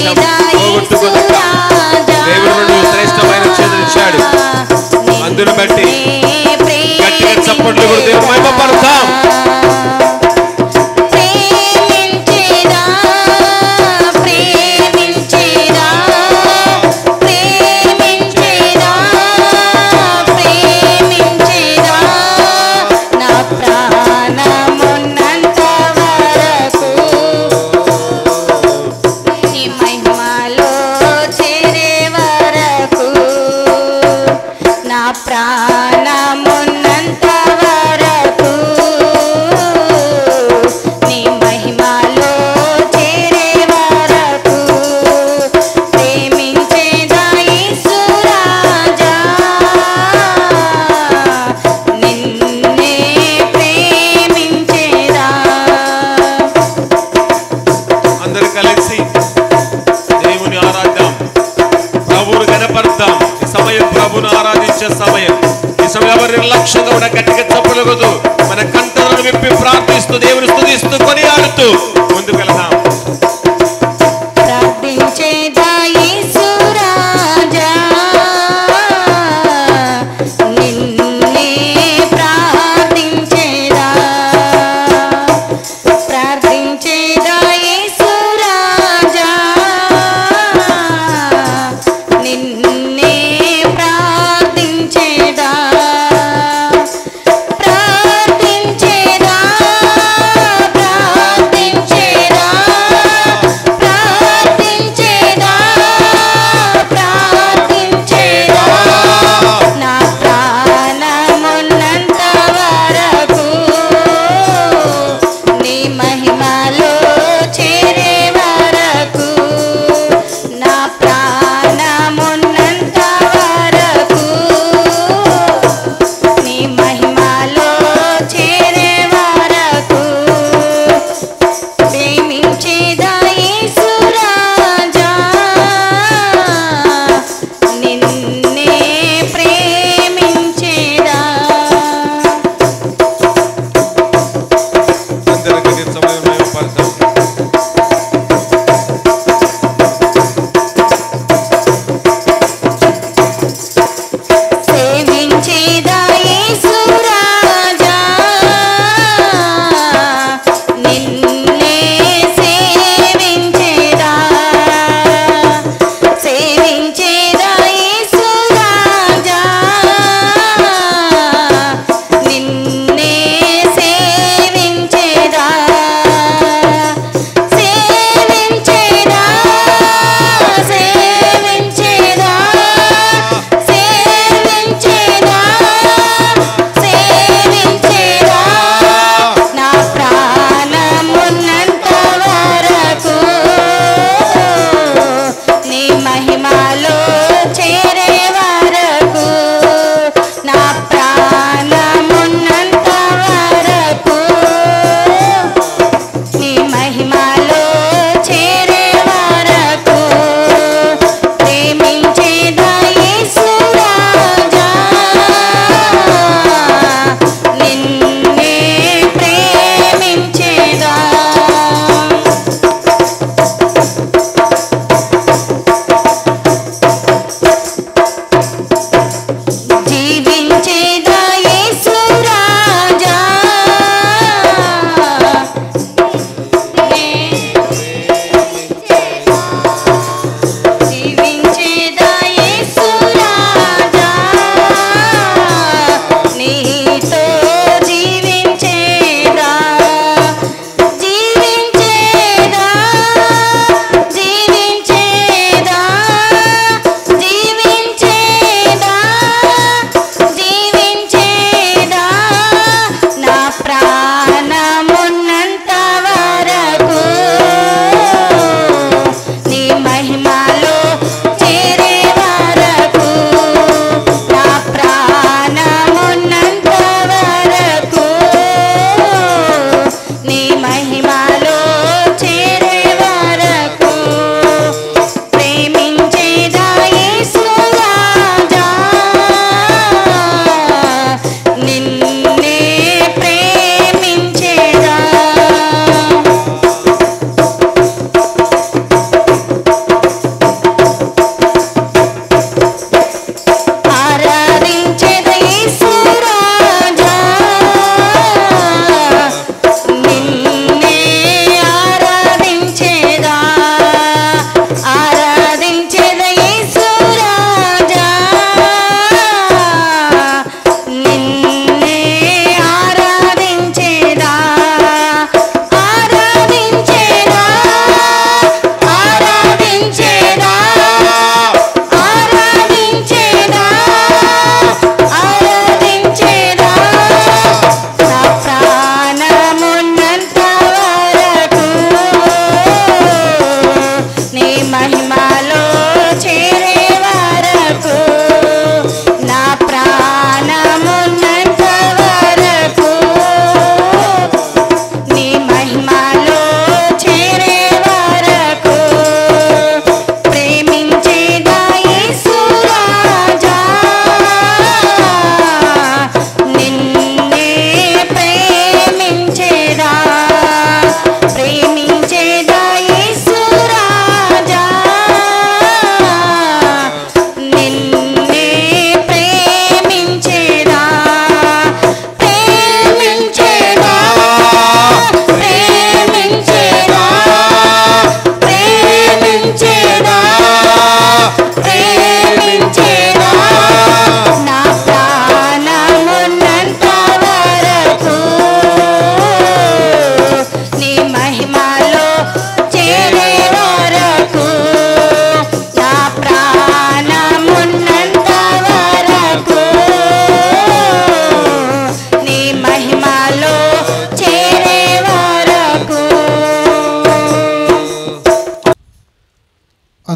అవకాశం పోగొట్టుకున్నాక దేవుడు నుండి శ్రేష్టమైన చేతులిచ్చాడు. అందును బట్టి గట్టిగా చప్పట్లు కొడుతూ దేవుని మహిమపడతాం. నిర్లక్ష్యంగా కూడా గట్టిగా చప్పలుగొద్దు మన కంటలను విప్పి ప్రార్థిస్తూ దేవుని స్తుతిస్తూ కొనియాడుతూ ముందుకు వెళ్దాం. ప్రార్థించేదా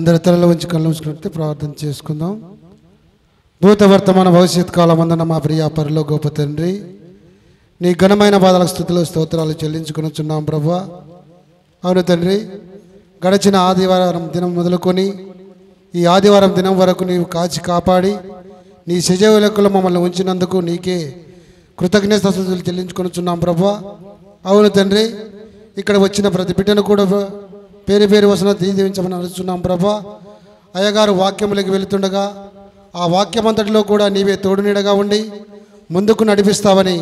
అందరి తలలో ఉంచి కళ్ళు మూసుకుంటే ప్రార్థన చేసుకుందాం. భూత వర్తమాన భవిష్యత్ కాలమందున మా ప్రియ పరలోకపు తండ్రి, నీ ఘనమైన బాధల స్తుతులు స్తోత్రాలు చెల్లించుకొనుచున్నాం ప్రభువా. అవును తండ్రి, గడిచిన ఆదివారం దినం మొదలుకొని ఈ ఆదివారం దినం వరకు నీవు కాచి కాపాడి నీ సజీవ లెక్కలో మమ్మల్ని ఉంచినందుకు నీకే కృతజ్ఞతాస్తుతులు చెల్లించుకొనుచున్నాం ప్రభువా. అవును తండ్రి, ఇక్కడ వచ్చిన ప్రతి బిడ్డను కూడా పేరు పేరు వసన దీవించమని అడుగుతున్నాం ప్రభువా. అయ్యగారు వాక్యములకి వెళుతుండగా ఆ వాక్యమంతటిలో కూడా నీవే తోడునీడగా ఉండి ముందుకు నడిపిస్తావని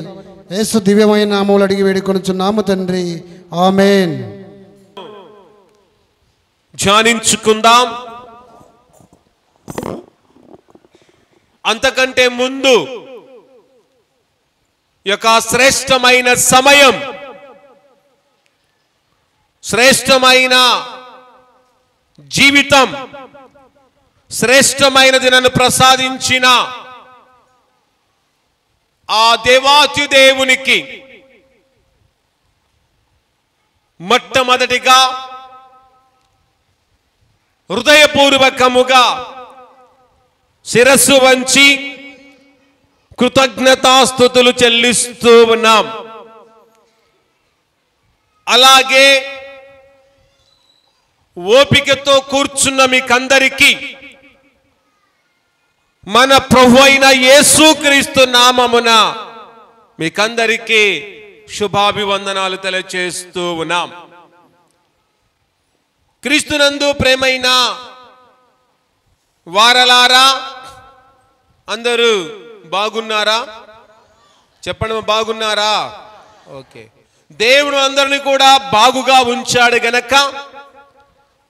యేసు దివ్యమైన నామములు అడిగి వేడుకొనుచున్నాము తండ్రి, ఆమేన్. ధ్యానించుకుందాం. అంతకంటే ముందు యొక్క శ్రేష్టమైన సమయం, శ్రేష్టమైన జీవితం, శ్రేష్టమైనది నన్ను ప్రసాదించిన ఆ దేవాతి దేవునికి మొట్టమొదటిగా హృదయపూర్వకముగా శిరస్సు వంచి కృతజ్ఞతాస్తుతులు చెల్లిస్తూ ఉన్నాం. అలాగే ఓపికతో కూర్చున్న మీకందరికీ మన ప్రభు అయిన యేసుక్రీస్తు నామమున మీకందరికీ శుభాభివందనాలు తెలియజేస్తూ ఉన్నాం. క్రీస్తునందు ప్రేమైన వారలారా, అందరూ బాగున్నారా? చెప్పండి, బాగున్నారా? ఓకే. దేవుడు అందరిని కూడా బాగుగా ఉంచాడు గనక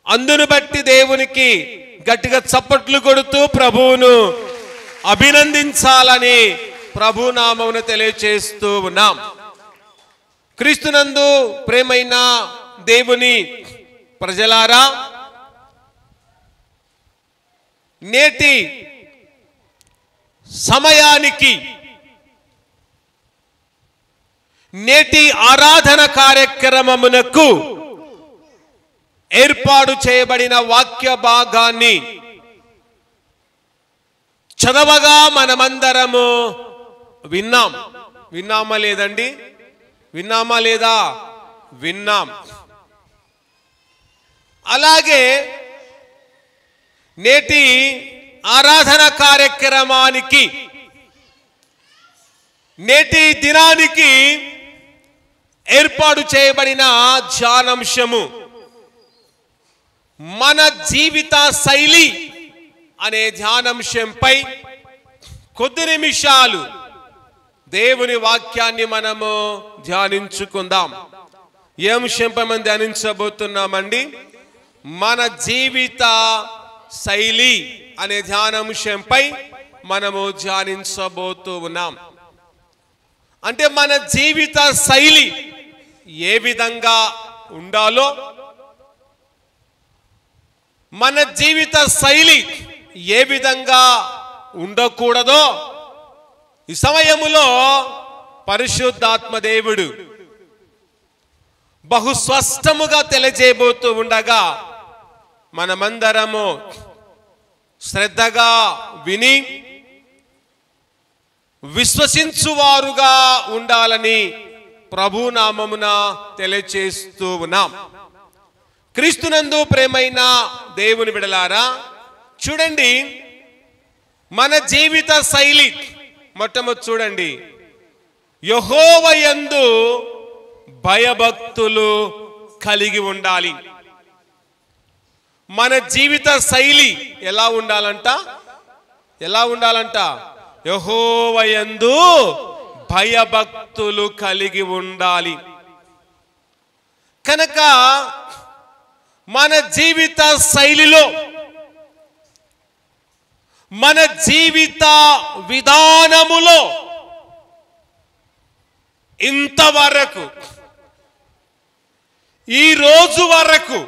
అందును బట్టి దేవునికి గట్టిగా చప్పట్లు కొడుతూ ప్రభువును అభినందించాలని ప్రభు నామమును తెలియజేస్తూ ఉన్నాం. క్రీస్తునందు ప్రేమైన దేవుని ప్రజలారా, నేటి సమయానికి, నేటి ఆరాధన కార్యక్రమమునకు ఏర్పాటు చేయబడిన వాక్య భాగాన్ని చదవగా మనమందరము విన్నాం. విన్నామా లేదండి? విన్నామా లేదా? విన్నాం. అలాగే నేటి ఆరాధన కార్యక్రమానికి, నేటి దినానికి ఏర్పాటు చేయబడిన ధ్యానాంశము మన జీవిత శైలి అనే ధ్యానాంశంపై కొద్ది నిమిషాలు దేవుని వాక్యాన్ని మనము ధ్యానించుకుందాం. ఏ అంశంపై మనం ధ్యానించబోతున్నామండి? మన జీవిత శైలి అనే ధ్యానాంశంపై మనము ధ్యానించబోతూ ఉన్నాం. అంటే మన జీవిత శైలి ఏ విధంగా ఉండాలో, మన జీవిత శైలి ఏ విధంగా ఉండకూడదో ఈ సమయములో పరిశుద్ధాత్మ దేవుడు బహు స్పష్టముగా తెలియజేయబోతూ ఉండగా మనమందరము శ్రద్ధగా విని విశ్వసించువారుగా ఉండాలని ప్రభు నామమున తెలియజేస్తూ ఉన్నాం. క్రీస్తునందు ప్రేమైన దేవుని బిడ్డలారా, చూడండి, మన జీవిత శైలి మొట్టమొదటి చూడండి, యెహోవా యందు భయభక్తులు కలిగి ఉండాలి. మన జీవిత శైలి ఎలా ఉండాలంట? ఎలా ఉండాలంట? యెహోవా యందు భయభక్తులు కలిగి ఉండాలి. కనుక మన జీవిత శైలిలో, మన జీవిత విధానములో ఇంతవరకు, ఈ రోజు వరకు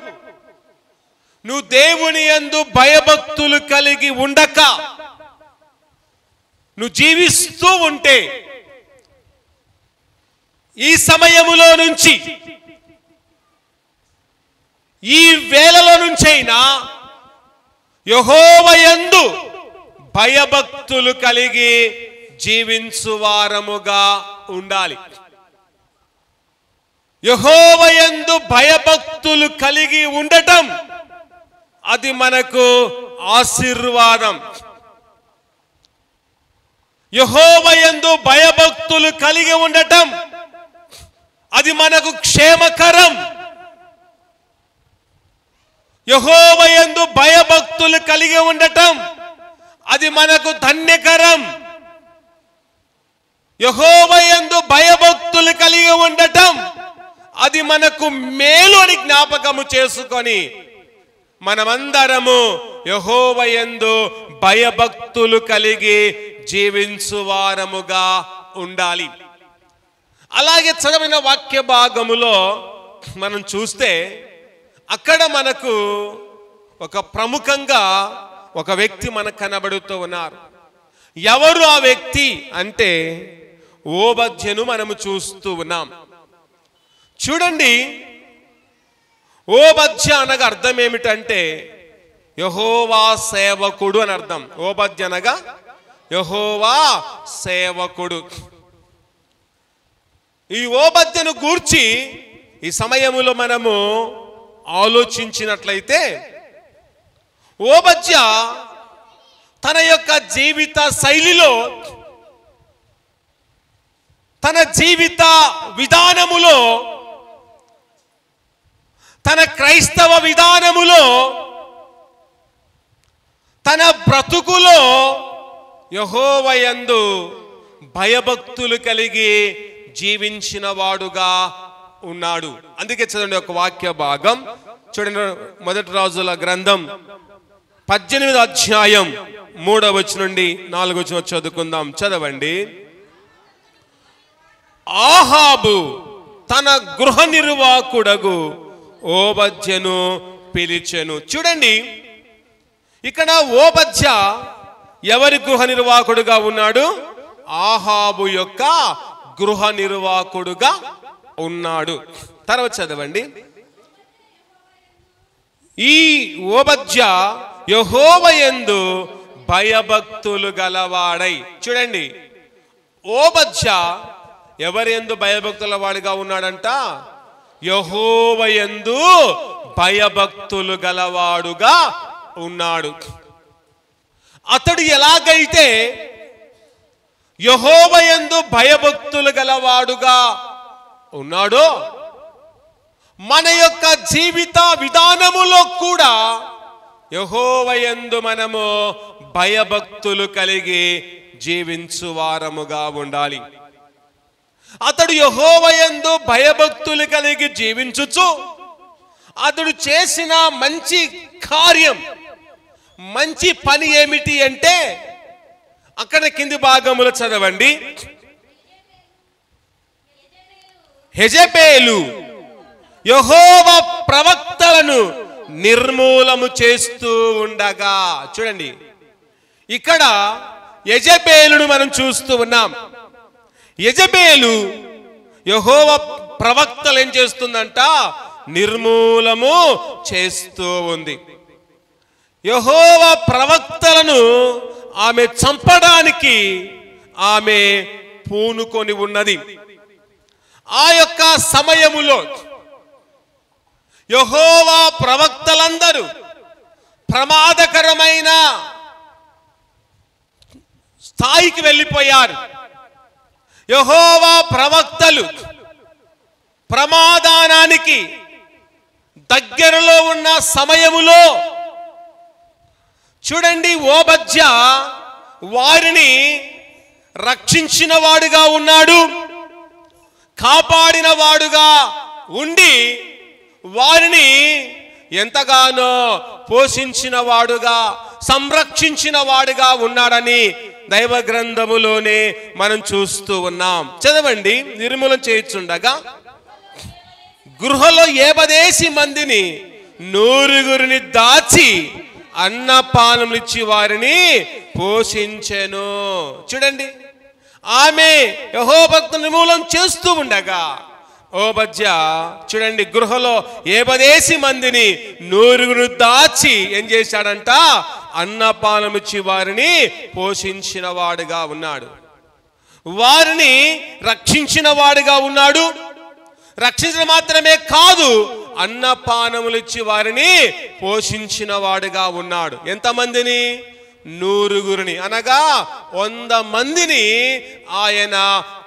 నువ్వు దేవుని యందు భయభక్తులు కలిగి ఉండక నువ్వు జీవిస్తూ ఉంటే, ఈ సమయములో నుంచి, ఈ వేళలో నుంచైనా యెహోవాయందు భయభక్తులు కలిగి జీవించువారముగా ఉండాలి. యెహోవాయందు భయభక్తులు కలిగి ఉండటం అది మనకు ఆశీర్వాదం. యెహోవాయందు భయభక్తులు కలిగి ఉండటం అది మనకు క్షేమకరం. యెహోవాయందు భయభక్తులు కలిగి ఉండటం అది మనకు ధన్యకరం. యెహోవాయందు భయభక్తులు కలిగి ఉండటం అది మనకు మేలు అని జ్ఞాపకము చేసుకొని మనమందరము యెహోవాయందు భయభక్తులు కలిగి జీవించువారముగా ఉండాలి. అలాగే చదివిన వాక్య భాగములో మనం చూస్తే అక్కడ మనకు ఒక ప్రముఖంగా ఒక వ్యక్తి మనకు కనబడుతూ ఉన్నారు. ఎవరు ఆ వ్యక్తి అంటే ఓబద్యను మనము చూస్తూ ఉన్నాం. చూడండి, ఓబద్య అనగా అర్థం ఏమిటంటే యెహోవా సేవకుడు అని అర్థం. ఓబద్య అనగా యెహోవా సేవకుడు. ఈ ఓబద్యను గూర్చి ఈ సమయములో మనము ఆలోచించినట్లయితే ఓబద్య తన యొక్క జీవిత శైలిలో, తన జీవిత విధానములో, తన క్రైస్తవ విధానములో, తన బ్రతుకులో యెహోవాయందు భయభక్తులు కలిగి జీవించిన వాడుగా ఉన్నాడు. అందుకే చదవండి ఒక వాక్య భాగం. చూడండి, మొదటి రాజుల గ్రంథం 18వ అధ్యాయం 3వ వచనం నుండి 4వ వచనం చదువుకుందాం. చదవండి. ఆహాబు తన గృహ నిర్వాహకుడగు ఓబద్యను పిలిచెను. చూడండి, ఇక్కడ ఓబద్య ఎవరి గృహ నిర్వాహకుడుగా ఉన్నాడు? ఆహాబు యొక్క గృహ నిర్వాహకుడుగా ఉన్నాడు. తర్వాత చదవండి. ఈ ఓబద్య యెహోవాయందు భయభక్తులు గలవాడై. చూడండి, ఓబద్య ఎవరియందు భయభక్తుల వాడిగా ఉన్నాడంట? యెహోవాయందు భయభక్తులు గలవాడుగా ఉన్నాడు. అతడు ఎలాగైతే యెహోవాయందు భయభక్తులు గలవాడుగా ఉన్నాడో మన యొక్క జీవిత విధానములో కూడా యెహోవాయందు మనము భయభక్తులు కలిగి జీవించువారముగా ఉండాలి. అతడు యెహోవాయందు భయభక్తులు కలిగి జీవించుచు అతడు చేసిన మంచి కార్యం, మంచి పని ఏమిటి అంటే అక్కడ కింది భాగములో చదవండి. యెజెబెలు యెహోవా ప్రవక్తలను నిర్మూలము చేస్తూ ఉండగా. చూడండి, ఇక్కడ యెజెబెలును మనం చూస్తూ ఉన్నాం. యెజెబెలు యెహోవా ప్రవక్తలు ఏం చేస్తుందంట? నిర్మూలము చేస్తూ ఉంది. యెహోవా ప్రవక్తలను ఆమె చంపడానికి ఆమె పూనుకొని ఉన్నది. ఆ యొక్క సమయములో యెహోవా ప్రవక్తలందరూ ప్రమాదకరమైన స్థాయికి వెళ్ళిపోయారు. యెహోవా ప్రవక్తలు ప్రమాదానికి దగ్గరలో ఉన్న సమయములో చూడండి, ఓబద్య వారిని రక్షించిన వాడుగా ఉన్నాడు, కాపాడిన వాడుగా ఉండి వారిని ఎంతగానో పోషించిన వాడుగా, సంరక్షించిన వాడుగా ఉన్నాడని దైవ గ్రంథములోనే మనం చూస్తూ ఉన్నాం. చదవండి. నిర్మూలన చేయుచుండగా గృహలో 70 మందిని 100 దాచి అన్నపానములు ఇచ్చి వారిని పోషించెను. చూడండి, ఆమె యెహోవా నిర్మూలన చేస్తూ ఉండగా ఓబద్య చూడండి గృహలో 70 మందిని 100 దాచి ఏం చేశాడంట? అన్నపానమిచ్చి వారిని పోషించిన వాడుగా ఉన్నాడు, వారిని రక్షించిన వాడుగా ఉన్నాడు. రక్షించడం మాత్రమే కాదు, అన్నపానములు ఇచ్చి వారిని పోషించిన వాడుగా ఉన్నాడు. ఎంతమందిని? 100 అనగా 100 మందిని ఆయన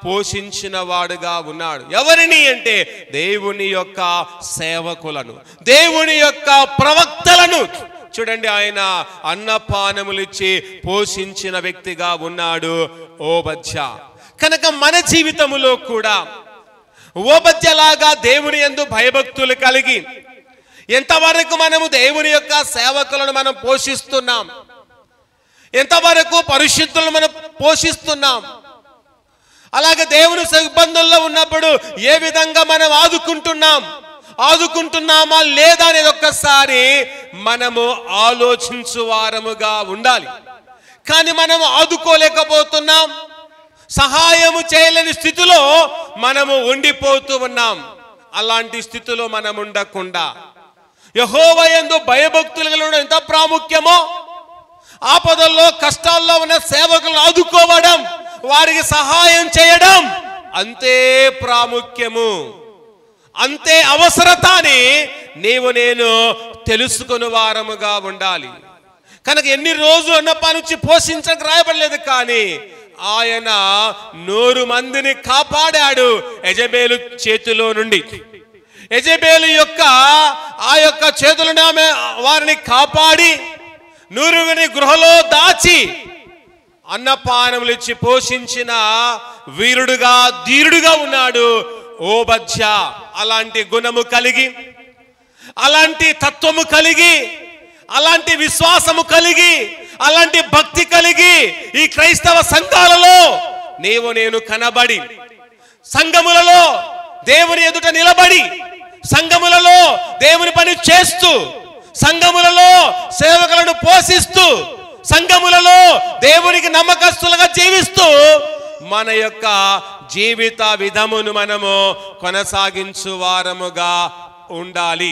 పోషించిన వాడుగా ఉన్నాడు. ఎవరిని అంటే దేవుని యొక్క సేవకులను, దేవుని యొక్క ప్రవక్తలను. చూడండి, ఆయన అన్నపానములు ఇచ్చి పోషించిన వ్యక్తిగా ఉన్నాడు ఓబద్యా. కనుక మన జీవితంలో కూడా ఓబద్యాలాగా దేవుని యందు భయభక్తులు కలిగి ఎంతవరకు మనము దేవుని యొక్క సేవకులను మనం పోషిస్తున్నాం, ఎంతవరకు పరిశుద్ధులను మనం పోషిస్తున్నాం, అలాగే దేవుని ఇబ్బందుల్లో ఉన్నప్పుడు ఏ విధంగా మనం ఆదుకుంటున్నామా లేదా అనేది ఒక్కసారి మనము ఆలోచించు వారముగా ఉండాలి. కానీ మనం ఆదుకోలేకపోతున్నాం, సహాయము చేయలేని స్థితిలో మనము ఉండిపోతూ ఉన్నాం. అలాంటి స్థితిలో మనం ఉండకుండా యెహోవా యందు భయభక్తులు కలగడం ఎంత ప్రాముఖ్యమో, ఆపదల్లో కష్టాల్లో ఉన్న సేవకులను ఆదుకోవడం, వారికి సహాయం చేయడం అంతే ప్రాముఖ్యము, అంతే అవసరత అని నేను తెలుసుకుని వారముగా ఉండాలి. కనుక ఎన్ని రోజులు అన్నపానుంచి పోషించక రాయబడలేదు, కానీ ఆయన 100 మందిని కాపాడాడు యెజబేలు చేతిలో నుండి. యెజబేలు యొక్క ఆ యొక్క చేతులను ఆమె వారిని కాపాడి 100 గృహలో దాచి అన్నపానములు ఇచ్చి పోషించిన వీరుడుగా ధీరుడుగా ఉన్నాడు ఓబద్యా. అలాంటి గుణము కలిగి, అలాంటి తత్వము కలిగి, అలాంటి విశ్వాసము కలిగి, అలాంటి భక్తి కలిగి ఈ క్రైస్తవ సంఘాలలో నేను కనబడి, సంఘములలో దేవుని ఎదుట నిలబడి, సంఘములలో దేవుని పని చేస్తూ, సంఘములలో సేవకులను పోషిస్తూ, సంఘములలో దేవునికి నమ్మకస్తులుగా జీవిస్తూ మన యొక్క జీవిత విధమును మనము కొనసాగించు వారముగా ఉండాలి.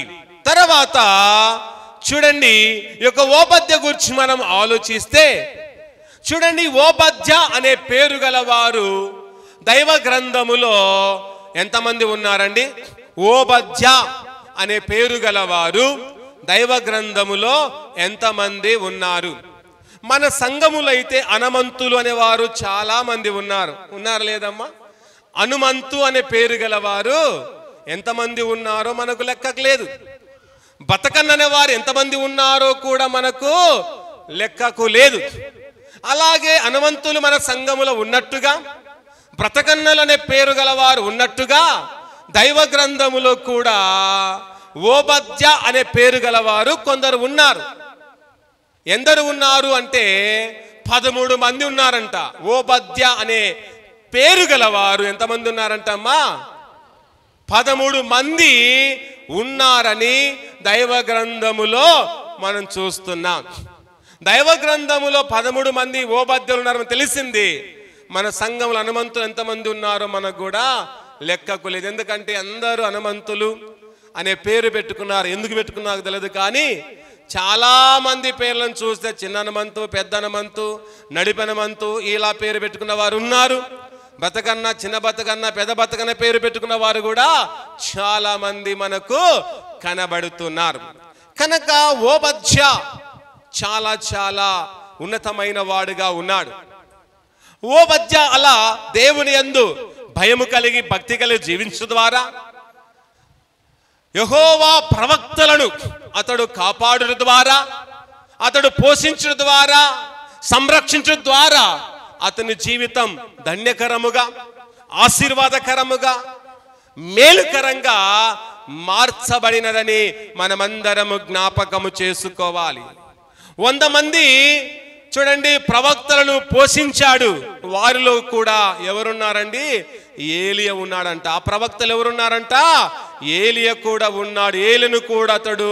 తర్వాత చూడండి, ఈ యొక్క ఓబద్యా గురించి మనం ఆలోచిస్తే, చూడండి, ఓబద్యా అనే పేరు గలవారు దైవ గ్రంథములో ఎంతమంది ఉన్నారండి? ఓబద్యా అనే పేరు గలవారు దైవ గ్రంథములో ఎంతమంది ఉన్నారు? మన సంఘములో అయితే హనుమంతులు అనేవారు చాలా మంది ఉన్నారు లేదమ్మా? హనుమంతు అనే పేరు గలవారు ఎంతమంది ఉన్నారో మనకు లెక్కకు లేదు. బతకన్ అనేవారు ఎంతమంది ఉన్నారో కూడా మనకు లెక్కకు లేదు. అలాగే హనుమంతులు మన సంఘములో ఉన్నట్టుగా, బ్రతకన్నలు అనే పేరు గలవారు ఉన్నట్టుగా, దైవ గ్రంథములో కూడా ఓబద్యా అనే పేరు గలవారు కొందరు ఉన్నారు. ఎందరు ఉన్నారు అంటే 13 మంది ఉన్నారంట. ఓబద్యా అనే పేరు గలవారు ఎంతమంది ఉన్నారంట అమ్మా? 13 మంది ఉన్నారని దైవ గ్రంథములో మనం చూస్తున్నాం. దైవ గ్రంథములో 13 మంది ఓబద్యాలు ఉన్నారని తెలిసింది. మన సంఘంలో హనుమంతులు ఎంతమంది ఉన్నారో మనకు కూడా లెక్కకు లేదు. ఎందుకంటే అందరూ హనుమంతులు అనే పేరు పెట్టుకున్నారు. ఎందుకు పెట్టుకున్నారో తెలియదు, కానీ చాలా మంది పేర్లను చూస్తే చిన్న హనుమంతు, పెద్ద హనుమంతు, నడిపి హనుమంతు ఇలా పేరు పెట్టుకున్న వారు ఉన్నారు. బతకన్న, చిన్న బతకన్న, పెద్ద బతకన్న పేరు పెట్టుకున్న వారు కూడా చాలా మంది మనకు కనబడుతున్నారు. కనుక ఓబద్యా చాలా చాలా ఉన్నతమైన వాడుగా ఉన్నాడు. ఓబద్యా అలా దేవుని యందు భయము కలిగి, భక్తి కలిగి జీవించడం ద్వారా, యెహోవా ప్రవక్తలను అతడు కాపాడుట ద్వారా, అతడు పోషించడం ద్వారా, సంరక్షించడం ద్వారా అతని జీవితం ధన్యకరముగా, ఆశీర్వాదకరముగా, మేలుకరంగా మార్చబడినదని మనమందరము జ్ఞాపకము చేసుకోవాలి. 100 మంది చూడండి ప్రవక్తలను పోషించాడు. వారిలో కూడా ఎవరున్నారండి? ఏలియా ఉన్నాడంట. ఆ ప్రవక్తలు ఎవరున్నారంట? ఏలియా కూడా ఉన్నాడు. ఏలియాను కూడా అతడు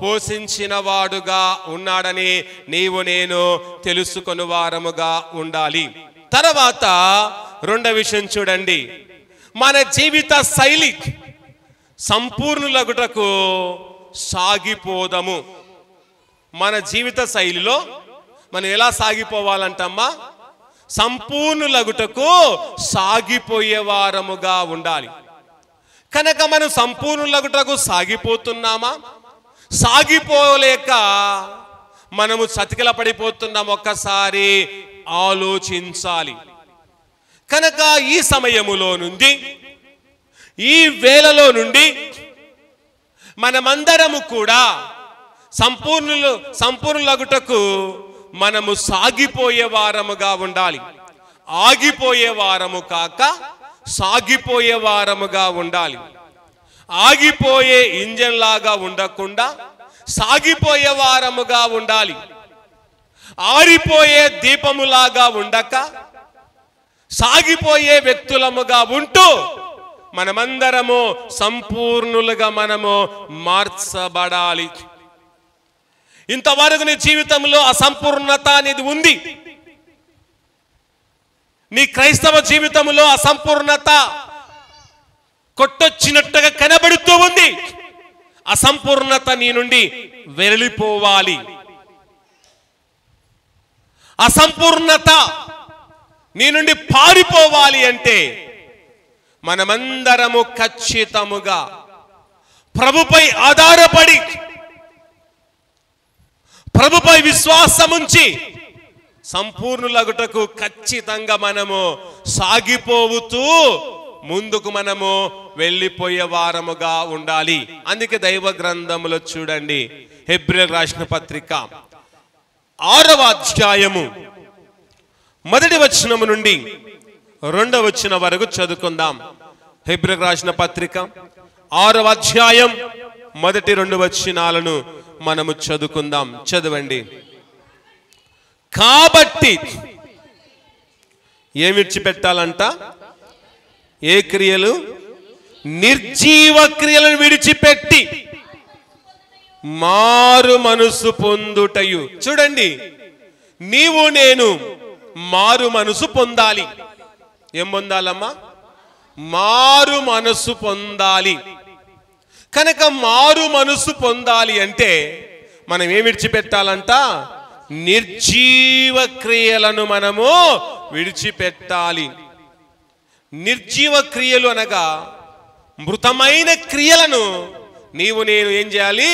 పోషించిన వాడుగా ఉన్నాడని నేను తెలుసుకొని వారముగా ఉండాలి. తర్వాత రెండవ విషయం చూడండి, మన జీవిత శైలి సంపూర్ణులగుటకు సాగిపోదము. మన జీవిత శైలిలో మనం ఎలా సాగిపోవాలంటమ్మా? సంపూర్ణులగుటకు సాగిపోయే వారముగా ఉండాలి. కనుక మనం సంపూర్ణులగుటకు సాగిపోతున్నామా? సాగిపోలేక మనము చతికిల పడిపోతున్నాం. ఒక్కసారి ఆలోచించాలి. కనుక ఈ సమయములో నుండి, ఈ వేళలో నుండి మనమందరము కూడా సంపూర్ణులగుటకు మనము సాగిపోయే వారముగా ఉండాలి. ఆగిపోయే వారము కాక సాగిపోయే వారముగా ఉండాలి. ఆగిపోయే ఇంజన్ లాగా ఉండకుండా సాగిపోయే వారముగా ఉండాలి. ఆరిపోయే దీపములాగా ఉండక సాగిపోయే వ్యక్తులముగా ఉంటూ మనమందరము సంపూర్ణులుగా మనము మార్చబడాలి. ఇంతవరకు నీ జీవితంలో అసంపూర్ణత అనేది ఉంది. నీ క్రైస్తవ జీవితంలో అసంపూర్ణత కొట్టొచ్చినట్టుగా కనబడుతూ ఉంది. అసంపూర్ణత నీ నుండి వెళ్ళిపోవాలి. అసంపూర్ణత నీ నుండి పారిపోవాలి అంటే మనమందరము ఖచ్చితముగా ప్రభుపై ఆధారపడి, ప్రభుపై విశ్వాసముంచి సంపూర్ణులగుటకు ఖచ్చితంగా మనము సాగిపోతూ ముందుకు మనము వెళ్ళిపోయే వారముగా ఉండాలి. అందుకే దైవ గ్రంథములో చూడండి, హెబ్రీయులకు రాసిన పత్రిక 6వ అధ్యాయము 1వ వచనము నుండి 2వ వచనం వరకు చదువుకుందాం. హెబ్రీయులకు రాసిన పత్రిక 6వ అధ్యాయం 1, 2 వచనాలను మనము చదువుకుందాం. చదవండి. కాబట్టి ఏమి విడిచిపెట్టాలంట? ఏ క్రియలు? నిర్జీవ క్రియలను విడిచిపెట్టి మారు మనసు పొందుటయు. చూడండి, నీవు నేను మారు మనసు పొందాలి. ఏం పొందాలమ్మా? మారు మనసు పొందాలి. కనుక మారు మనసు పొందాలి అంటే మనం ఏమి విడిచిపెట్టాలంట? నిర్జీవ క్రియలను మనము విడిచిపెట్టాలి. నిర్జీవ క్రియలు అనగా మృతమైన క్రియలను నీవు నేను ఏం చేయాలి?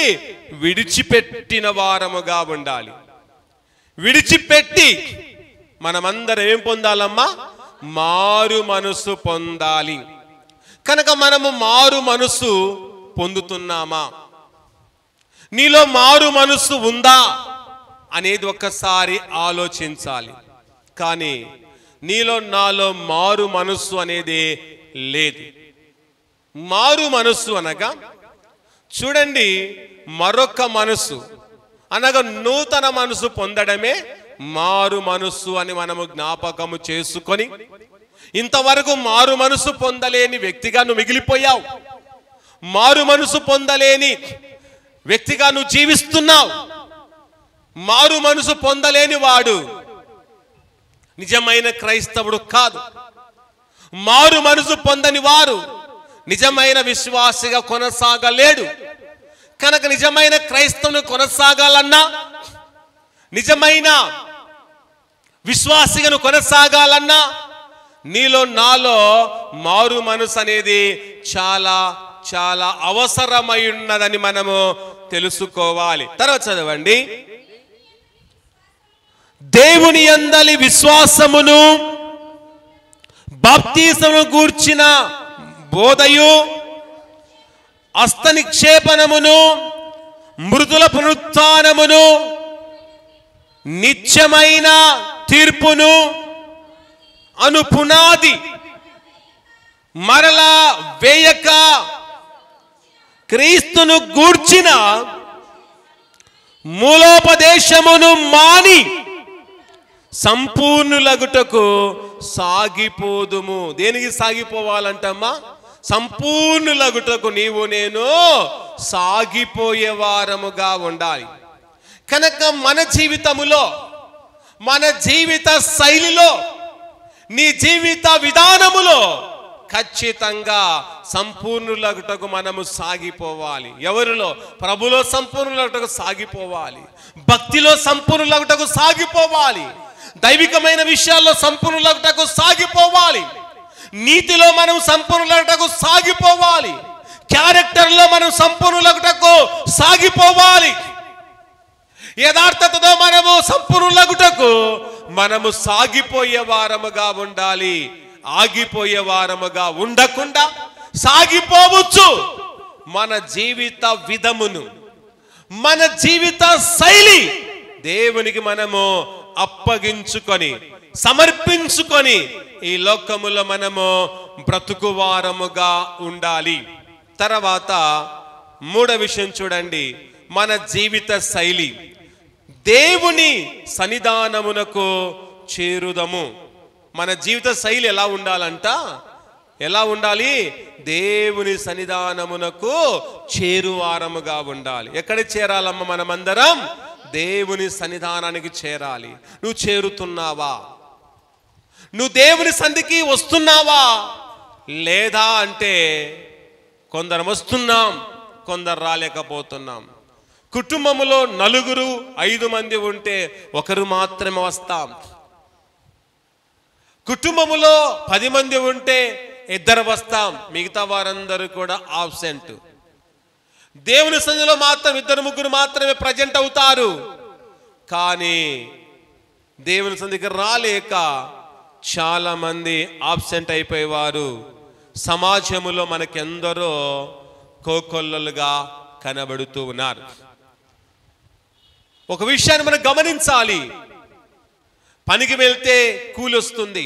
విడిచిపెట్టిన వారముగా ఉండాలి. విడిచిపెట్టి మనమందరం ఏం పొందాలమ్మా? మారు మనసు పొందాలి. కనుక మనము మారు మనసు పొందుతున్నామా? నీలో మారు మనసు ఉందా అనేది ఒక్కసారి ఆలోచించాలి. కానీ నీలో నాలో మారు మనస్సు అనేది లేదు. మారు మనస్సు అనగా చూడండి, మరొక మనస్సు అనగా నూతన మనసు పొందడమే మారు మనస్సు అని మనము జ్ఞాపకము చేసుకొని, ఇంతవరకు మారు మనసు పొందలేని వ్యక్తిగా నువ్వు మిగిలిపోయావు. మారు మనసు పొందలేని వ్యక్తిగా నువ్వు జీవిస్తున్నావు. మారు మనసు పొందలేని వాడు నిజమైన క్రైస్తవుడు కాదు. మారు మనసు పొందని వారు నిజమైన విశ్వాసిగా కొనసాగలేడు. కనుక నిజమైన క్రైస్తవుని కొనసాగాలన్నా, నిజమైన విశ్వాసిగా కొనసాగాలన్నా నీలో నాలో మారు మనసు అనేది చాలా చాలా అవసరమై ఉన్నదని మనము తెలుసుకోవాలి. తర్వాత చదవండి. దేవుని యందలి విశ్వాసమును బాప్తిసమును గూర్చిన బోధయు, హస్త నిక్షేపణమును, మృతుల పునరుత్థానమును, నిత్యమైన తీర్పును అను పునాది మరలా వేయక క్రీస్తును గూర్చిన మూలోపదేశమును మాని సంపూర్ణులగుటకు సాగిపోదుము. దేనికి సాగిపోవాలంటమ్మా? సంపూర్ణులగుటకు నీవు నేను సాగిపోయే వారముగా ఉండాలి. కనుక మన జీవితములో, మన జీవిత శైలిలో, నీ జీవిత విధానములో ఖచ్చితంగా సంపూర్ణులగుటకు మనము సాగిపోవాలి. ఎవరిలో? ప్రభులో సంపూర్ణులగుటకు సాగిపోవాలి, భక్తిలో సంపూర్ణులగుటకు సాగిపోవాలి, దైవికమైన విషయాల్లో సంపూర్ణులగుటకు సాగిపోవాలి, నీతిలో మనం సంపూర్ణులగుటకు సాగిపోవాలి, క్యారెక్టర్లో మనం సంపూర్ణులగుటకు సాగిపోవాలి, యథార్థతతో మనము సంపూర్ణులగుటకు మనము సాగిపోయే వారముగా ఉండాలి. ఆగిపోయే వారముగా ఉండకుండా సాగిపోవచ్చు. మన జీవిత విధమును, మన జీవిత శైలి దేవునికి మనము అప్పగించుకొని సమర్పించుకొని ఈ లోకములో మనము బ్రతుకువారముగా ఉండాలి. తర్వాత మూడో విషయం చూడండి, మన జీవిత శైలి. దేవుని సన్నిధానమునకు చేరుదము. మన జీవిత శైలి ఎలా ఉండాలంట? ఎలా ఉండాలి? దేవుని సన్నిధానమునకు చేరువారముగా ఉండాలి. ఎక్కడ చేరాలమ్మ? మనమందరం దేవుని సన్నిధానానికి చేరాలి. నువ్వు చేరుతున్నావా? నువ్వు దేవుని సన్నిధికి వస్తున్నావా? లేదా అంటే కొందరు వస్తున్నాం, కొందరు రాలేకపోతున్నాం. కుటుంబంలో 4, 5 మంది ఉంటే ఒకరు మాత్రమే వస్తాం. కుటుంబంలో 10 మంది ఉంటే 2 వస్తాం, మిగతా వారందరూ కూడా ఆబ్సెంట్. దేవుని సన్నిధిలో మాత్రం 2, 3 మాత్రమే ప్రజెంట్ అవుతారు. కానీ దేవుని సన్నిధికి రాలేక చాలా మంది ఆబ్సెంట్ అయిపోయేవారు సమాజంలో మనకెందరో కోకొల్లలుగా కనబడుతూ ఉన్నారు. ఒక విషయాన్ని మనం గమనించాలి. పనికి వెళ్తే కూలి వస్తుంది,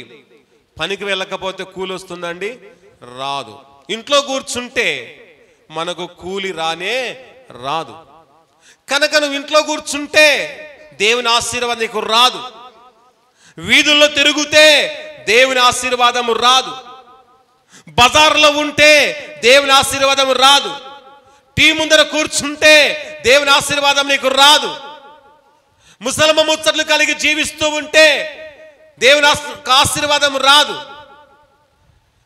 పనికి వెళ్ళకపోతే కూలి వస్తుందండి? రాదు. ఇంట్లో కూర్చుంటే మనకు కూలి రానే రాదు. కనుక నువ్వు ఇంట్లో కూర్చుంటే దేవుని ఆశీర్వాదం నీకు రాదు. వీధుల్లో తిరుగుతే దేవుని ఆశీర్వాదం రాదు. బజార్లో ఉంటే దేవుని ఆశీర్వాదం రాదు. టీ ముందర కూర్చుంటే దేవుని ఆశీర్వాదం నీకు రాదు. ముసలమ్మ ముచ్చట్లు కలిగి జీవిస్తూ ఉంటే దేవుని ఆశీర్వాదం రాదు.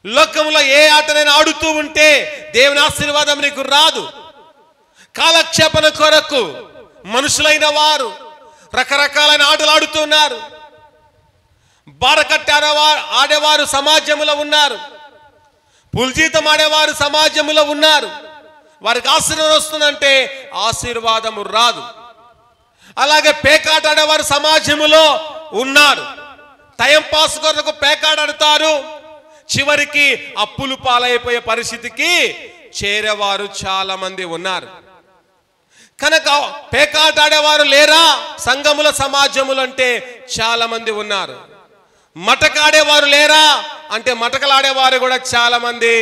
లోకంలో ఏ ఆటనైనా ఆడుతూ ఉంటే దేవుని ఆశీర్వాదం నీకు రాదు. కాలక్షేపణ కొరకు మనుషులైన వారు రకరకాలైన ఆటలు ఆడుతున్నారు. బారకట్ట ఆడేవారు సమాజంలో ఉన్నారు. పుల్జీతం ఆడేవారు సమాజంలో ఉన్నారు. వారికి ఆశీర్వాదం వస్తుందంటే ఆశీర్వాదము రాదు. అలాగే పేకాట ఆడేవారు సమాజంలో ఉన్నారు. టైం పాస్ కొరకు పేకాట ఆడతారు, చివరికి అప్పులు పాలైపోయే పరిస్థితికి చేరేవారు చాలా మంది ఉన్నారు. కనుక పేకాట ఆడేవారు లేరా సంఘముల సమాజములు అంటే చాలా మంది ఉన్నారు. మటకాడేవారు లేరా అంటే మటకలాడేవారు కూడా చాలా మంది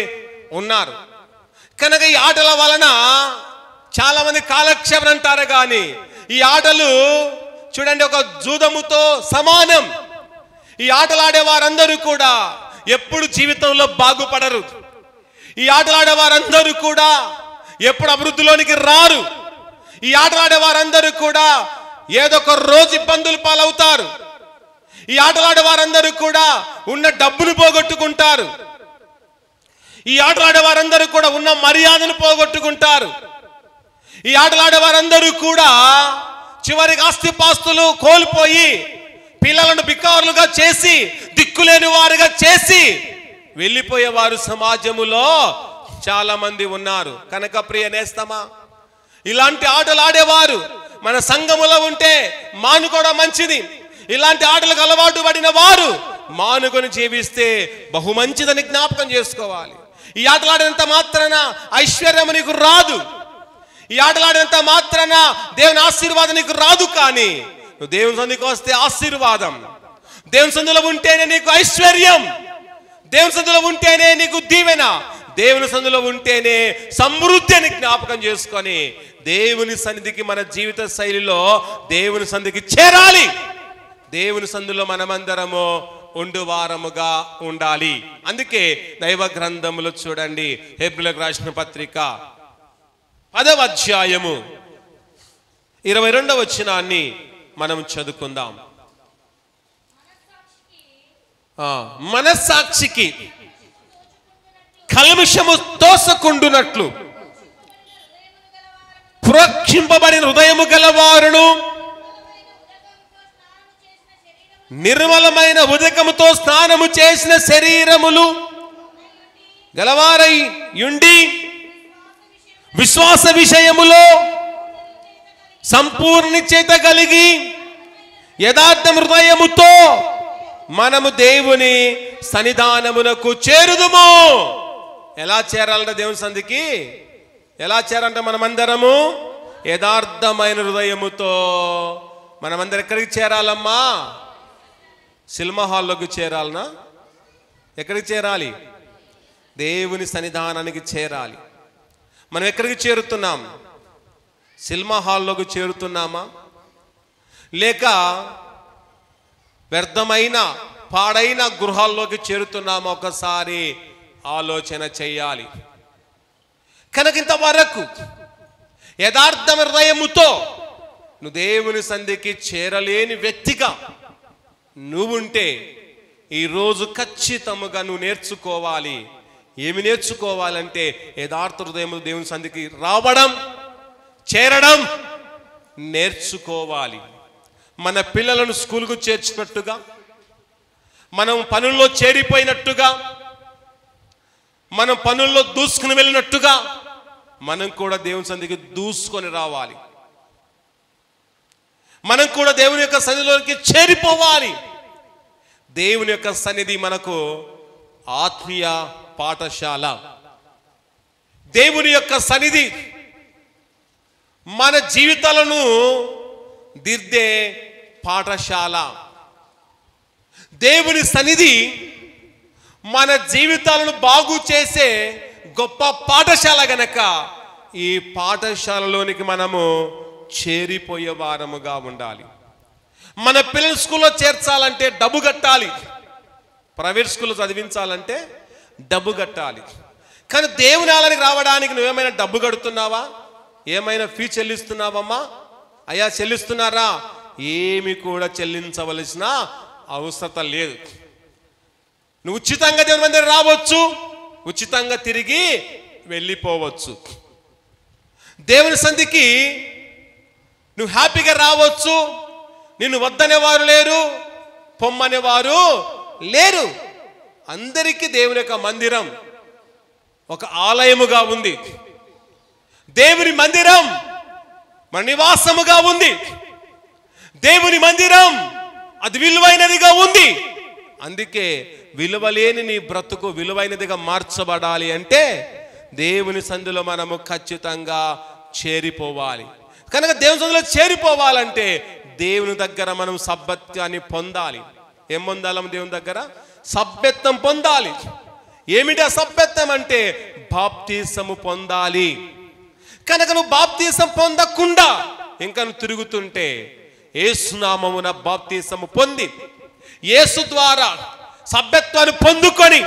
ఉన్నారు. కనుక ఈ ఆటల వలన చాలా మంది కాలక్షేపం అంటారు, కానీ ఈ ఆటలు చూడండి ఒక జూదముతో సమానం. ఈ ఆటలు ఆడేవారందరూ కూడా ఎప్పుడు జీవితంలో బాగుపడరు. ఈ ఆటలు ఆడేవారందరూ కూడా ఎప్పుడు అభివృద్ధిలోనికి రారు. ఈ ఆటలు ఆడేవారందరూ కూడా ఏదో ఒక రోజు ఇబ్బందులు పాలవుతారు. ఈ ఆటలు ఆడేవారందరూ కూడా ఉన్న డబ్బును పోగొట్టుకుంటారు. ఈ ఆటలు ఆడేవారందరూ కూడా ఉన్న మర్యాదను పోగొట్టుకుంటారు. ఈ ఆటలు ఆడేవారందరూ కూడా చివరికి ఆస్తిపాస్తులు కోల్పోయి పిల్లలను బికారులుగా చేసి దిక్కులేని వారుగా చేసి వెళ్ళిపోయేవారు సమాజములో చాలా మంది ఉన్నారు. కనుక ప్రియ నేస్తమా, ఇలాంటి ఆటలు ఆడేవారు మన సంఘములో ఉంటే మానుకోవడం మంచిది. ఇలాంటి ఆటలకు అలవాటు పడిన వారు మానుకొని జీవిస్తే బహు మంచిదని జ్ఞాపకం చేసుకోవాలి. ఈ ఆటలాడినంత మాత్రాన ఐశ్వర్యం నీకు రాదు. ఈ ఆటలాడినంత మాత్రాన దేవుని ఆశీర్వాదం నీకు రాదు. కానీ నువ్వు దేవుని సన్నిధికి వస్తే ఆశీర్వాదం, దేవుని సన్నిధిలో ఉంటేనే నీకు ఐశ్వర్యం, దేవుని సన్నిధిలో ఉంటేనే నీకు దీవెన, దేవుని సన్నిధిలో ఉంటేనే సమృద్ధి అని జ్ఞాపకం చేసుకొని దేవుని సన్నిధికి మన జీవిత శైలిలో దేవుని సన్నిధికి చేరాలి. దేవుని సన్నిధిలో మనమందరము ఉండువారముగా ఉండాలి. అందుకే దైవ గ్రంథములో చూడండి, హెబ్రీయులకు రాసిన పత్రిక 10వ అధ్యాయము 22వ వచనాన్ని మనం చదువుకుందాం. మనస్సాక్షికి కల్మషము తోసకుండునట్లు ప్రోక్షింపబడిన హృదయము గలవారును నిర్మలమైన ఉదకముతో స్నానము చేసిన శరీరములు గలవారై యుండి విశ్వాస విషయములో సంపూర్ణ చేత కలిగి యథార్థ హృదయముతో మనము దేవుని సన్నిధానమునకు చేరుదుము. ఎలా చేరాలంట దేవుని సంధికి? ఎలా చేరాలంట? మనమందరము యథార్థమైన హృదయముతో మనమందరం ఎక్కడికి చేరాలమ్మా? సినిమా హాల్లోకి చేరాలనా? ఎక్కడికి చేరాలి? దేవుని సన్నిధానానికి చేరాలి. మనం ఎక్కడికి చేరుతున్నాం? సినిమా హాల్లోకి చేరుతున్నామా, లేక వ్యర్థమైన పాడైన గృహాల్లోకి చేరుతున్నామా? ఒకసారి ఆలోచన చేయాలి. కనుక ఇంతవరకు యథార్థ హృదయముతో నువ్వు దేవుని సంధికి చేరలేని వ్యక్తిగా నువ్వుంటే ఈరోజు ఖచ్చితంగా నువ్వు నేర్చుకోవాలి. ఏమి నేర్చుకోవాలంటే యథార్థ హృదయము దేవుని సంధికి రావడం, చేరడం నేర్చుకోవాలి. మన పిల్లలను స్కూల్కు చేర్చినట్టుగా, మనం పనుల్లో చేరిపోయినట్టుగా, మనం పనుల్లో దూసుకుని వెళ్ళినట్టుగా మనం కూడా దేవుని సన్నిధికి దూసుకొని రావాలి. మనం కూడా దేవుని యొక్క సన్నిధిలోకి చేరిపోవాలి. దేవుని యొక్క సన్నిధి మనకు ఆత్మీయ పాఠశాల. దేవుని యొక్క సన్నిధి మన జీవితాలను దిద్దే పాఠశాల. దేవుని సన్నిధి మన జీవితాలను బాగు చేసే గొప్ప పాఠశాల గనక ఈ పాఠశాలలోనికి మనము చేరిపోయే వారముగా ఉండాలి. మన పిల్లలు స్కూల్లో చేర్చాలంటే డబ్బు కట్టాలి. ప్రైవేట్ స్కూల్లో చదివించాలంటే డబ్బు కట్టాలి. కానీ దేవుని ఆలయానికి రావడానికి నువ్వేమైనా డబ్బు కడుతున్నావా? ఏమైనా ఫీ చెల్లిస్తున్నావమ్మా? అయ్యా చెల్లిస్తున్నారా? ఏమి కూడా చెల్లించవలసిన అవసరం లేదు. నువ్వు ఉచితంగా దేవుని మందిరం రావచ్చు, ఉచితంగా తిరిగి వెళ్ళిపోవచ్చు. దేవుని సంధికి నువ్వు హ్యాపీగా రావచ్చు. నిన్ను వద్దనేవారు లేరు, పొమ్మనేవారు లేరు. అందరికీ దేవుని యొక్క మందిరం ఒక ఆలయముగా ఉంది. దేవుని మందిరం మన నివాసముగా ఉంది. దేవుని మందిరం అది విలువైనదిగా ఉంది. అందుకే విలువలేని నీ బ్రతుకు విలువైనదిగా మార్చబడాలి అంటే దేవుని సంధిలో మనము ఖచ్చితంగా చేరిపోవాలి. కనుక దేవుని సంధిలో చేరిపోవాలంటే దేవుని దగ్గర మనం సభ్యత్వాన్ని పొందాలి. ఏం పొందాలమ్మ? దేవుని దగ్గర సభ్యత్వం పొందాలి. ఏమిటి ఆ సభ్యత్వం అంటే? బాప్తీసము పొందాలి. కనుక నువ్వు బాప్తీసం పొందకుండా ఇంకా నువ్వు తిరుగుతుంటే యేసు నామమున బాప్తీసము పొంది యేసు ద్వారా సభ్యత్వాన్ని పొందుకొని,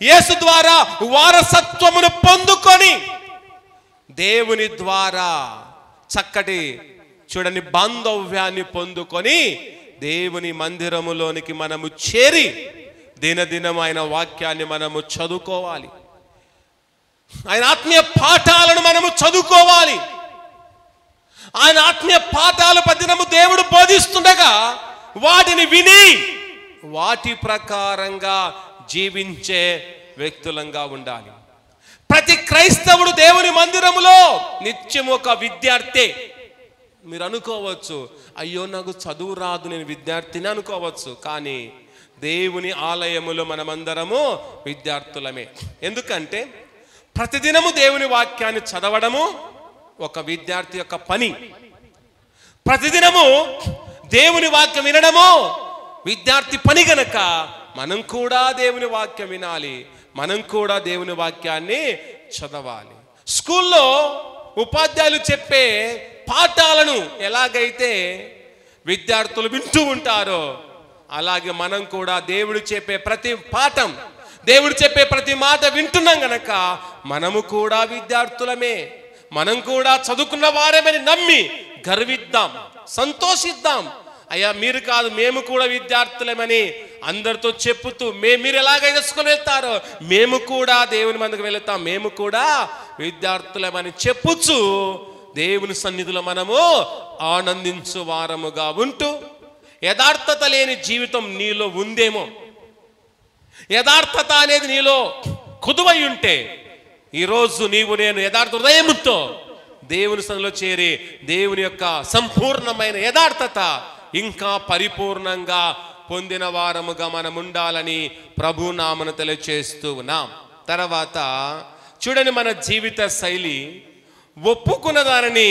యేసు ద్వారా వారసత్వమును పొందుకొని, దేవుని ద్వారా చక్కటి చూడని బాంధవ్యాన్ని పొందుకొని దేవుని మందిరములోనికి మనము చేరి దినదినం ఆయన వాక్యాన్ని మనము చదువుకోవాలి. ఆయన ఆత్మీయ పాఠాలను మనము చదువుకోవాలి. ఆయన ఆత్మీయ పాఠాలు పదినము దేవుడు బోధిస్తుండగా వాటిని విని వాటి ప్రకారంగా జీవించే వ్యక్తులంగా ఉండాలి. ప్రతి క్రైస్తవుడు దేవుని మందిరములో నిత్యం ఒక విద్యార్థి. మీరు అనుకోవచ్చు, అయ్యో నాకు చదువు రాదు, నేను విద్యార్థిని అనుకోవచ్చు. కానీ దేవుని ఆలయములో మనమందరము విద్యార్థులమే. ఎందుకంటే ప్రతిదినము దేవుని వాక్యాన్ని చదవడము ఒక విద్యార్థి యొక్క పని. ప్రతిదినము దేవుని వాక్యం వినడము విద్యార్థి పని గనక మనం కూడా దేవుని వాక్యం వినాలి, మనం కూడా దేవుని వాక్యాన్ని చదవాలి. స్కూల్లో ఉపాధ్యాయులు చెప్పే పాఠాలను ఎలాగైతే విద్యార్థులు వింటూ ఉంటారో అలాగే మనం కూడా దేవుడు చెప్పే ప్రతి పాఠం, దేవుడు చెప్పే ప్రతి మాట వింటున్నాం గనక మనము కూడా విద్యార్థులమే, మనం కూడా చదువుకున్న వారేమని నమ్మి గర్విద్దాం, సంతోషిద్దాం. అయ్యా మీరు కాదు, మేము కూడా విద్యార్థులమని అందరితో చెప్పుతూ మీరు ఎలాగైతే స్కూల్ వెళ్తారో మేము కూడా దేవుని మందికి వెళతాం, మేము కూడా విద్యార్థులమని చెప్పుచు దేవుని సన్నిధిలో మనము ఆనందించు వారముగా ఉంటూ, యథార్థత లేని జీవితం నీలో ఉందేమో, యథార్థత అనేది నీలో కుదువై ఉంటే ఈరోజు నీవు నేను యథార్థ హృదయముతో దేవుని సన్నిధిలో చేరి దేవుని యొక్క సంపూర్ణమైన యథార్థత ఇంకా పరిపూర్ణంగా పొందిన వారముగా మనం ఉండాలని ప్రభు నామమున తెలియజేస్తూ ఉన్నాం. తర్వాత చూడండి, మన జీవిత శైలి ఒప్పుకున్న దానిని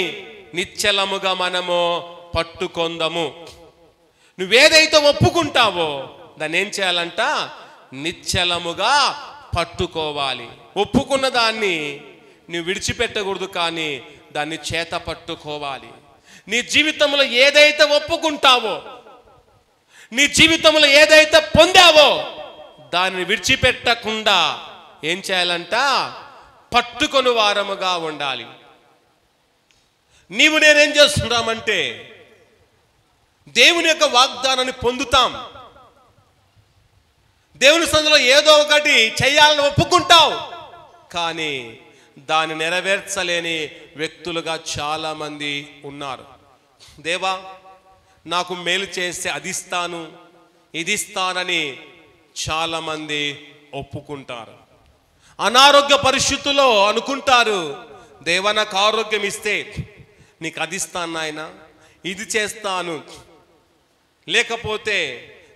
నిశ్చలముగా మనము పట్టుకొందము. నువ్వేదైతే ఒప్పుకుంటావో దాన్ని ఏం చేయాలంట? నిశ్చలముగా పట్టుకోవాలి. ఒప్పుకున్న దాన్ని నువ్వు విడిచిపెట్టకూడదు, కానీ దాన్ని చేత పట్టుకోవాలి. నీ జీవితంలో ఏదైతే ఒప్పుకుంటావో, నీ జీవితంలో ఏదైతే పొందావో దానిని విడిచిపెట్టకుండా ఏం చేయాలంట? పట్టుకొని వారముగా ఉండాలి. నీవు నేనేం చేస్తున్నామంటే దేవుని యొక్క వాగ్దానాన్ని పొందుతాం, దేవుని సన్నిధిలో ఏదో ఒకటి చేయాలని ఒప్పుకుంటావు, కానీ దాన్ని నెరవేర్చలేని వ్యక్తులుగా చాలామంది ఉన్నారు. దేవా నాకు మేలు చేస్తే అది ఇస్తాను, ఇది ఇస్తానని చాలామంది ఒప్పుకుంటారు. అనారోగ్య పరిస్థితుల్లో అనుకుంటారు, దేవా నాకు ఆరోగ్యం ఇస్తే నీకు అది ఇస్తాను నాయన, ఇది చేస్తాను, లేకపోతే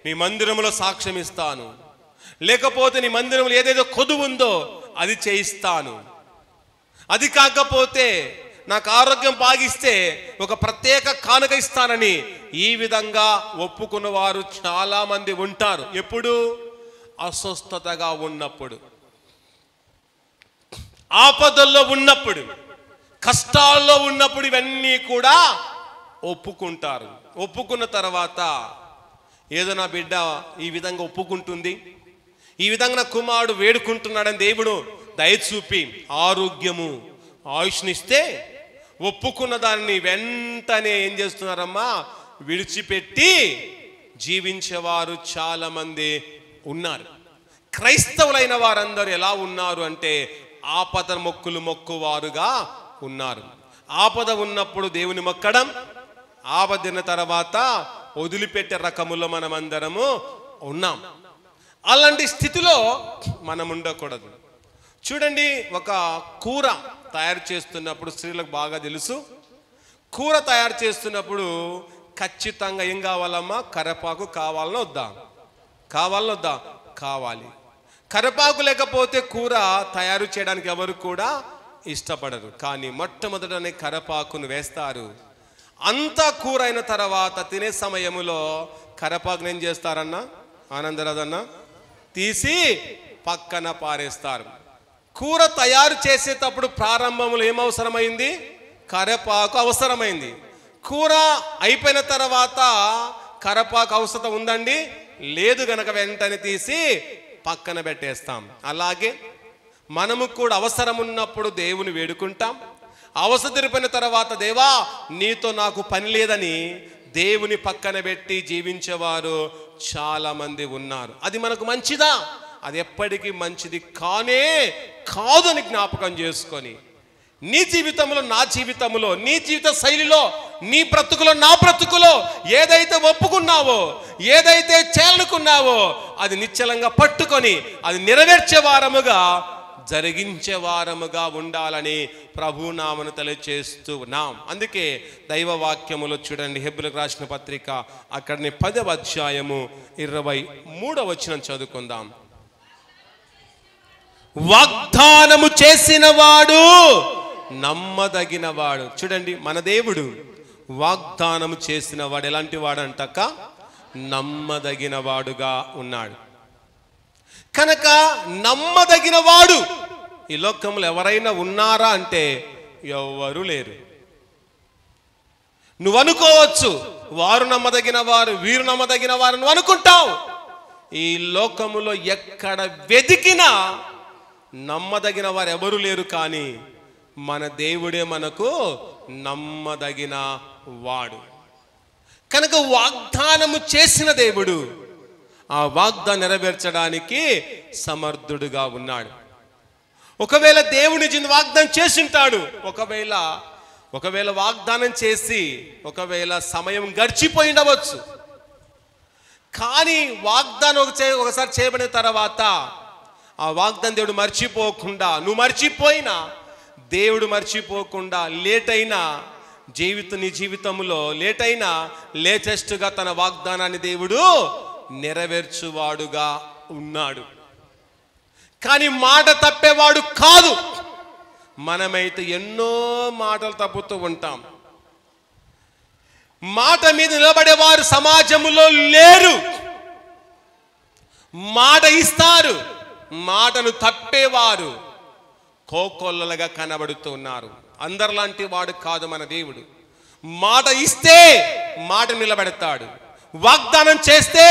నీ మందిరంలో సాక్ష్యం ఇస్తాను, లేకపోతే నీ మందిరంలో ఏదేదో కొదువు ఉందో అది చేయిస్తాను, అది కాకపోతే నాకు ఆరోగ్యం బాగిస్తే ఒక ప్రత్యేక కానుక ఇస్తానని ఈ విధంగా ఒప్పుకున్న వారు చాలా మంది ఉంటారు. ఎప్పుడు? అస్వస్థతగా ఉన్నప్పుడు, ఆపదల్లో ఉన్నప్పుడు, కష్టాల్లో ఉన్నప్పుడు ఇవన్నీ కూడా ఒప్పుకుంటారు. ఒప్పుకున్న తర్వాత ఏదో నా బిడ్డ ఈ విధంగా ఒప్పుకుంటుంది, ఈ విధంగా నా కుమారుడు వేడుకుంటున్నాడని దేవుడు దయచూపి ఆరోగ్యము ఆయుష్నిస్తే ఒప్పుకున్న దాన్ని వెంటనే ఏం చేస్తున్నారమ్మా? విడిచిపెట్టి జీవించేవారు చాలా మంది ఉన్నారు. క్రైస్తవులైన వారందరూ ఎలా ఉన్నారు అంటే ఆపద మొక్కులు మొక్కువారుగా ఉన్నారు. ఆపద ఉన్నప్పుడు దేవుని మొక్కడం, ఆపదిన తర్వాత వదిలిపెట్టే రకములో మనమందరము ఉన్నాం. అలాంటి స్థితిలో మనం ఉండకూడదు. చూడండి, ఒక కూర తయారు చేస్తున్నప్పుడు స్త్రీలకు బాగా తెలుసు, కూర తయారు చేస్తున్నప్పుడు ఖచ్చితంగా ఏం కావాలమ్మా? కరివేపాకు కావాలనో వద్దా? కావాలనో వద్దా? కావాలి. కరివేపాకు లేకపోతే కూర తయారు చేయడానికి ఎవరు కూడా ఇష్టపడరు, కానీ మొట్టమొదటనే కరివేపాకును వేస్తారు. అంతా కూర అయిన తర్వాత తినే సమయంలో కరివేపాకును ఏం చేస్తారన్నా? ఆనందరాజన్న తీసి పక్కన పారేస్తారు. కూర తయారు చేసేటప్పుడు ప్రారంభంలో ఏమవసరమైంది? కరివేపాకు అవసరమైంది. కూర అయిపోయిన తర్వాత కరివేపాకు అవసరం ఉందండి? లేదు గనక వెంటనే తీసి పక్కన పెట్టేస్తాం. అలాగే మనము కూడా అవసరం ఉన్నప్పుడు దేవుని వేడుకుంటాం, అవసరం తీరిపోయిన తర్వాత దేవా నీతో నాకు పని లేదని దేవుని పక్కన పెట్టి జీవించేవారు చాలా మంది ఉన్నారు. అది మనకు మంచిదా? అది ఎప్పటికీ మంచిది కానే కాదని జ్ఞాపకం చేసుకొని నీ జీవితంలో, నా జీవితంలో, నీ జీవిత శైలిలో, నీ బ్రతుకులో, నా బ్రతుకులో ఏదైతే ఒప్పుకున్నావో, ఏదైతే చేయాలనుకున్నావో అది నిశ్చలంగా పట్టుకొని అది నెరవేర్చే వారముగా, జరిగించే వారముగా ఉండాలని ప్రభునామను తెలియజేస్తూ ఉన్నాం. అందుకే దైవ వాక్యములో చూడండి, హెబ్రీయులకు రాసిన పత్రిక అక్కడిని 10వ అధ్యాయము 23వ వచనం చదువుకుందాం. వాగ్దానము చేసిన వాడు నమ్మదగిన వాడు. చూడండి, మన దేవుడు వాగ్దానము చేసిన వాడు ఎలాంటి వాడు అంటక? నమ్మదగిన వాడుగా ఉన్నాడు. కనుక నమ్మదగిన వాడు ఈ లోకంలో ఎవరైనా ఉన్నారా అంటే ఎవరు లేరు. నువ్వు అనుకోవచ్చు వారు నమ్మదగిన వారు, వీరు నమ్మదగిన వారు నువ్వు అనుకుంటావు. ఈ లోకములో ఎక్కడ వెతికినా నమ్మదగిన వారు ఎవరు లేరు, కానీ మన దేవుడే మనకు నమ్మదగిన వాడు. కనుక వాగ్దానము చేసిన దేవుడు ఆ వాగ్దానం నెరవేర్చడానికి సమర్థుడుగా ఉన్నాడు. ఒకవేళ దేవుని వాగ్దానం చేసింటాడు, ఒకవేళ వాగ్దానం చేసి ఒకవేళ సమయం గడిచిపోయిండవచ్చు. కానీ వాగ్దానం ఒకసారి చేయబడిన తర్వాత ఆ వాగ్దానం దేవుడు మర్చిపోకుండా, నువ్వు మర్చిపోయినా దేవుడు మర్చిపోకుండా, లేట్ అయినా నీ జీవితంలో లేట్ అయినా లేటెస్ట్గా తన వాగ్దానాన్ని దేవుడు నెరవేర్చువాడుగా ఉన్నాడు. కానీ మాట తప్పేవాడు కాదు. మనమైతే ఎన్నో మాటలు తప్పుతూ ఉంటాం. మాట మీద నిలబడేవారు సమాజంలో లేరు. మాట ఇస్తారు, మాటను తప్పేవారు కోకొల్లలుగా కనబడుతున్నారు. అందరిలాంటి వాడు కాదు మన దేవుడు. మాట ఇస్తే మాట నిలబెడతాడు, వాగ్దానం చేస్తే